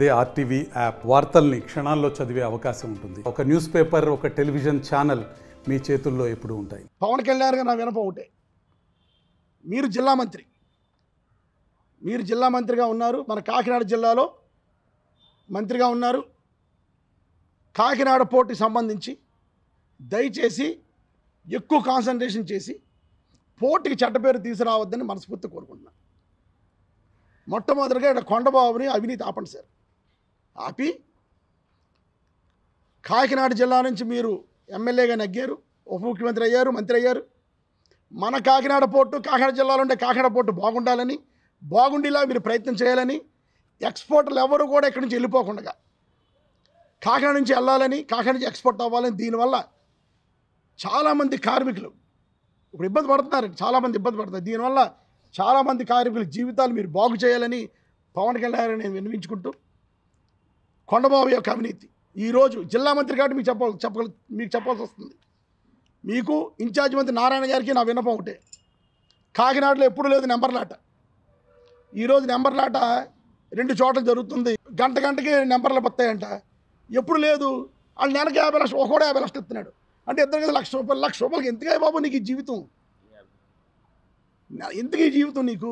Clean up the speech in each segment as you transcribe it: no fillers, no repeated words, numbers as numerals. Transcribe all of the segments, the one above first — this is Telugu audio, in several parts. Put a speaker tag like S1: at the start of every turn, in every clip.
S1: అదే ఆర్టీవీ యాప్ వార్తల్ని క్షణాల్లో చదివే అవకాశం ఉంటుంది. ఒక న్యూస్ పేపర్, ఒక టెలివిజన్ ఛానల్ మీ చేతుల్లో ఎప్పుడూ ఉంటాయి.
S2: పవన్ కళ్యాణ్ గారు నా వినపం ఒకటే, మీరు జిల్లా మంత్రిగా ఉన్నారు, మన కాకినాడ జిల్లాలో మంత్రిగా ఉన్నారు. కాకినాడ పోర్టుకి సంబంధించి దయచేసి ఎక్కువ కాన్సన్ట్రేషన్ చేసి పోర్టుకి చెడ్డ పేరు తీసుకురావద్దని మనస్ఫూర్తి కోరుకుంటున్నాను. మొట్టమొదటిగా ఇక్కడ కొండబాబుని అవినీతి ఆపండి సార్. ఆపి కాకినాడ జిల్లా నుంచి మీరు ఎమ్మెల్యేగా నగ్గారు, ఉప ముఖ్యమంత్రి అయ్యారు, మంత్రి అయ్యారు. మన కాకినాడ పోర్టు, కాకినాడ జిల్లాలో ఉండే కాకినాడ పోర్టు బాగుండేలా మీరు ప్రయత్నం చేయాలని, ఎక్స్పోర్టర్లు ఎవరు కూడా ఇక్కడి నుంచి వెళ్ళిపోకుండా కాకినాడ నుంచి వెళ్ళాలని, కాకినాడ నుంచి ఎక్స్పోర్ట్ అవ్వాలని, దీనివల్ల చాలామంది కార్మికులు ఇప్పుడు ఇబ్బంది పడుతున్నారు. దీనివల్ల చాలామంది కార్మికుల జీవితాలు మీరు బాగు చేయాలని పవన్ కళ్యాణ్ నేను విన్నవించుకుంటూ, కొండబాబు యొక్క అవినీతి ఈరోజు జిల్లా మంత్రి కాబట్టి మీకు చెప్పాల్సి వస్తుంది. మీకు ఇన్ఛార్జ్ మంత్రి నారాయణ గారికి నా విన్నపం ఒకటే, కాకినాడలో ఎప్పుడు లేదు నెంబర్లాట. ఈరోజు నెంబర్లాట 2 చోట్ల జరుగుతుంది. గంటకి నెంబర్లు వస్తాయంట. ఎప్పుడు లేదు. వాళ్ళు నెలకి 50 లక్షలు, ఒకడు 50 లక్షలు ఇస్తున్నాడు అంటే ఇద్దరు కదా లక్ష రూపాయలకి ఎందుకే బాబు నీకు ఈ జీవితం? ఎందుకు ఈ జీవితం నీకు?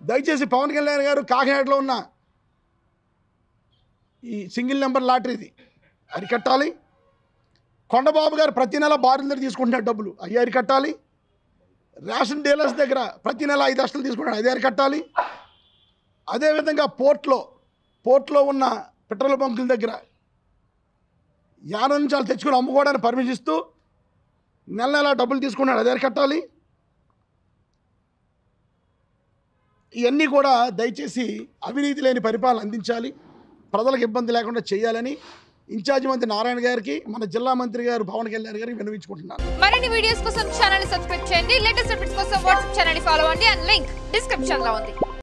S2: దయచేసి పవన్ కళ్యాణ్ గారు కాకినాడలో ఉన్న ఈ సింగిల్ నెంబర్ లాటరీది అరికట్టాలి. కొండబాబు గారు ప్రతి నెల బారుల దగ్గర తీసుకుంటున్నాడు డబ్బులు, అవి అరికట్టాలి. రేషన్ డీలర్స్ దగ్గర ప్రతి నెల 5 లక్షలు తీసుకుంటున్నాడు, అది అరికట్టాలి. అదేవిధంగా పోర్ట్లో ఉన్న పెట్రోల్ బంకుల దగ్గర యానం నుంచి వాళ్ళు తెచ్చుకొని అమ్ముకోవడానికి పర్మిషన్ ఇస్తూ నెల డబ్బులు తీసుకున్నాడు, అది అరికట్టాలి. ఇవన్నీ కూడా దయచేసి అవినీతి లేని పరిపాలన అందించాలి, ప్రజలకు ఇబ్బంది లేకుండా చేయాలని ఇన్ఛార్జ్ మంత్రి నారాయణ గారికి, మన జిల్లా మంత్రి గారు పవన్ కళ్యాణ్ గారికి విన్నవించుకుంటున్నారు.
S3: మరిన్ని వీడియోస్ కోసం ఛానల్ ని సబ్స్క్రైబ్ చేయండి. లేటెస్ట్ అప్డేట్స్ కోసం వాట్సాప్ ఛానల్ ని ఫాలో అవ్వండి. అండ్ లింక్ డిస్క్రిప్షన్ లో ఉంది.